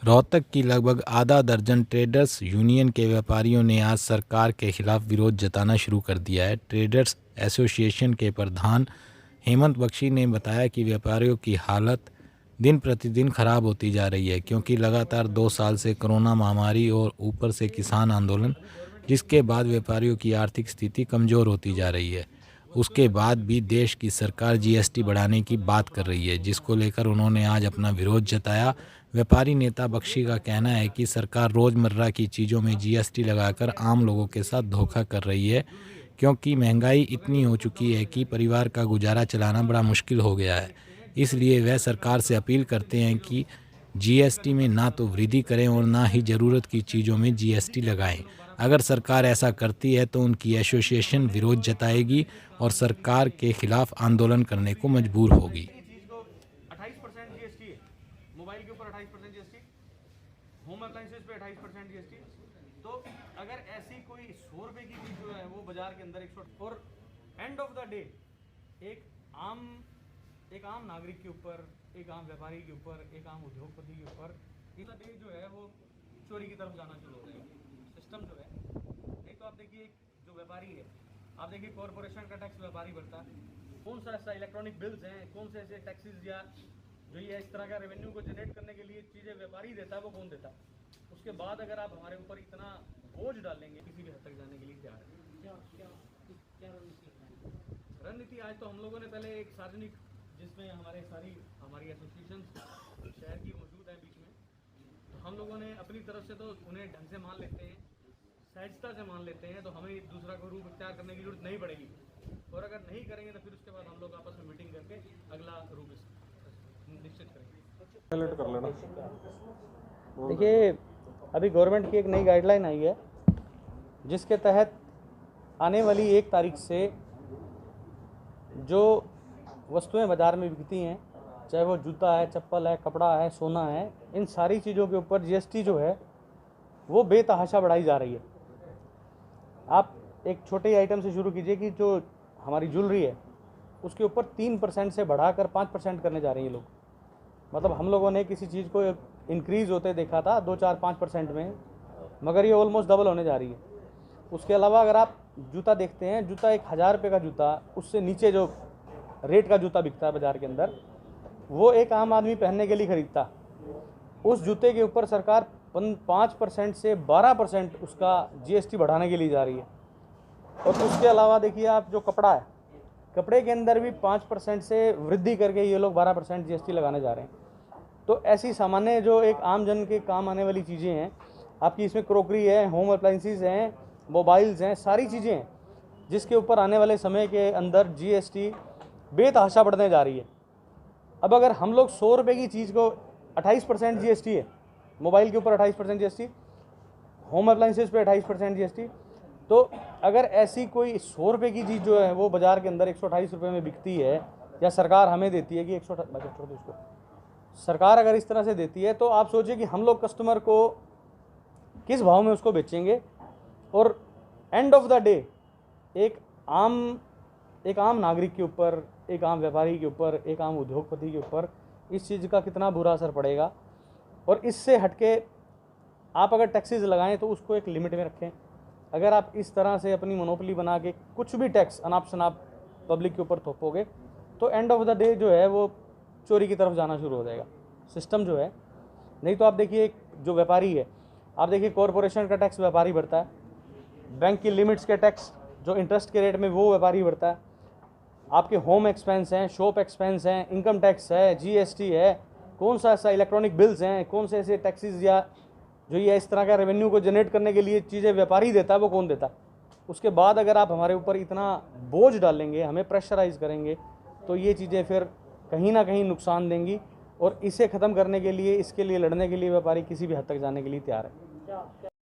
रोहतक की लगभग आधा दर्जन ट्रेडर्स यूनियन के व्यापारियों ने आज सरकार के खिलाफ विरोध जताना शुरू कर दिया है। ट्रेडर्स एसोसिएशन के प्रधान हेमंत बख्शी ने बताया कि व्यापारियों की हालत दिन प्रतिदिन खराब होती जा रही है, क्योंकि लगातार 2 साल से कोरोना महामारी और ऊपर से किसान आंदोलन, जिसके बाद व्यापारियों की आर्थिक स्थिति कमज़ोर होती जा रही है। उसके बाद भी देश की सरकार जीएसटी बढ़ाने की बात कर रही है, जिसको लेकर उन्होंने आज अपना विरोध जताया। व्यापारी नेता बख्शी का कहना है कि सरकार रोज़मर्रा की चीज़ों में जीएसटी लगाकर आम लोगों के साथ धोखा कर रही है, क्योंकि महंगाई इतनी हो चुकी है कि परिवार का गुजारा चलाना बड़ा मुश्किल हो गया है। इसलिए वह सरकार से अपील करते हैं कि जीएसटी में ना तो वृद्धि करें और ना ही ज़रूरत की चीज़ों में जीएसटी लगाएं। अगर सरकार ऐसा करती है तो उनकी एसोसिएशन विरोध जताएगी और सरकार के खिलाफ आंदोलन करने को मजबूर होगी। 28% जीएसटी है, मोबाइल के ऊपर 28% जीएसटी, होम अप्लाइंसेस पे 28% जीएसटी। तो अगर ऐसी कोई 100 रुपए की चीज जो है वो बाजार के अंदर 100 और एंड ऑफ द डे एक आम नागरिक के ऊपर, एक आम व्यापारी के ऊपर, एक आम उद्योगपति के ऊपर इतना डे जो है वो चोरी की तरफ जाना शुरू हो जाएगा। सिस्टम जो है, नहीं तो आप देखिए जो व्यापारी है, आप देखिए कॉरपोरेशन का टैक्स व्यापारी भरता है। कौन सा ऐसा इलेक्ट्रॉनिक बिल्स हैं, कौन से ऐसे टैक्सेस या जो ये इस तरह का रेवेन्यू को जनरेट करने के लिए चीज़ें व्यापारी देता है, वो कौन देता है? उसके बाद अगर आप हमारे ऊपर इतना बोझ डालेंगे, किसी भी हद तक जाने के लिए तैयार है। क्या रणनीति? आज तो हम लोगों ने पहले एक सार्वजनिक, जिसमें हमारी एसोसिएशन शहर की मौजूद है बीच में, तो हम लोगों ने अपनी तरफ से तो उन्हें ढंग से मान लेते हैं, सहजता से मान लेते हैं, तो हमें दूसरा कोई रूप इख्तियार करने की जरूरत नहीं पड़ेगी। और अगर नहीं करेंगे तो फिर उसके बाद हम लोग आपस में मीटिंग करके अगला रूप निश्चित करेंगे। कर लेना। देखिए, अभी गवर्नमेंट की एक नई गाइडलाइन आई है, जिसके तहत आने वाली 1 तारीख से जो वस्तुएं बाज़ार में बिकती हैं, चाहे वो जूता है, चप्पल है, कपड़ा है, सोना है, इन सारी चीज़ों के ऊपर जीएसटी जो है वो बेतहाशा बढ़ाई जा रही है। आप एक छोटे आइटम से शुरू कीजिए कि जो हमारी ज्वेलरी है उसके ऊपर 3% से बढ़ाकर 5% करने जा रहे हैं ये लोग। मतलब हम लोगों ने किसी चीज़ को इंक्रीज़ होते देखा था 2, 4, 5% में, मगर ये ऑलमोस्ट डबल होने जा रही है। उसके अलावा अगर आप जूता देखते हैं, जूता 1000 रुपये का जूता, उससे नीचे जो रेट का जूता बिकता है बाज़ार के अंदर, वो एक आम आदमी पहनने के लिए ख़रीदता, उस जूते के ऊपर सरकार 5% से 12% उसका जीएसटी बढ़ाने के लिए जा रही है। और उसके अलावा देखिए आप जो कपड़ा है, कपड़े के अंदर भी 5% से वृद्धि करके ये लोग 12% जीएसटी लगाने जा रहे हैं। तो ऐसी सामान्य जो एक आम जन के काम आने वाली चीज़ें हैं, आपकी इसमें क्रोकरी है, होम अप्लाइंसेस हैं, मोबाइल्स हैं, सारी चीज़ें हैं, जिसके ऊपर आने वाले समय के अंदर जीएसटी बेतहाशा बढ़ने जा रही है। अब अगर हम लोग 100 रुपये की चीज़ को 28% जीएसटी है, मोबाइल के ऊपर 28% जीएसटी, होम अप्लाइंसेस पे 28% जीएसटी, तो अगर ऐसी कोई 100 रुपये की चीज़ जो है वो बाज़ार के अंदर 128 रुपये में बिकती है, या सरकार हमें देती है कि 128, सरकार अगर इस तरह से देती है, तो आप सोचिए कि हम लोग कस्टमर को किस भाव में उसको बेचेंगे। और एंड ऑफ द डे एक आम नागरिक के ऊपर, एक आम व्यापारी के ऊपर, एक आम उद्योगपति के ऊपर इस चीज़ का कितना बुरा असर पड़ेगा। और इससे हटके आप अगर टैक्सेस लगाएं तो उसको एक लिमिट में रखें। अगर आप इस तरह से अपनी मोनोपोली बना के कुछ भी टैक्स अनाप शनाप पब्लिक के ऊपर थोपोगे, तो एंड ऑफ द डे जो है वो चोरी की तरफ जाना शुरू हो जाएगा सिस्टम जो है। नहीं तो आप देखिए जो व्यापारी है, आप देखिए कॉरपोरेशन का टैक्स व्यापारी भरता है, बैंक की लिमिट्स के टैक्स जो इंटरेस्ट के रेट में वो व्यापारी भरता है, आपके होम एक्सपेंस हैं, शॉप एक्सपेंस हैं, इनकम टैक्स है, जीएसटी है, कौन सा ऐसा इलेक्ट्रॉनिक बिल्स हैं, कौन से ऐसे टैक्सेस या जो ये इस तरह का रेवेन्यू को जनरेट करने के लिए चीज़ें व्यापारी देता है, वो कौन देता है? उसके बाद अगर आप हमारे ऊपर इतना बोझ डालेंगे, हमें प्रेशराइज करेंगे, तो ये चीज़ें फिर कहीं ना कहीं नुकसान देंगी। और इसे ख़त्म करने के लिए, इसके लिए लड़ने के लिए व्यापारी किसी भी हद तक जाने के लिए तैयार है।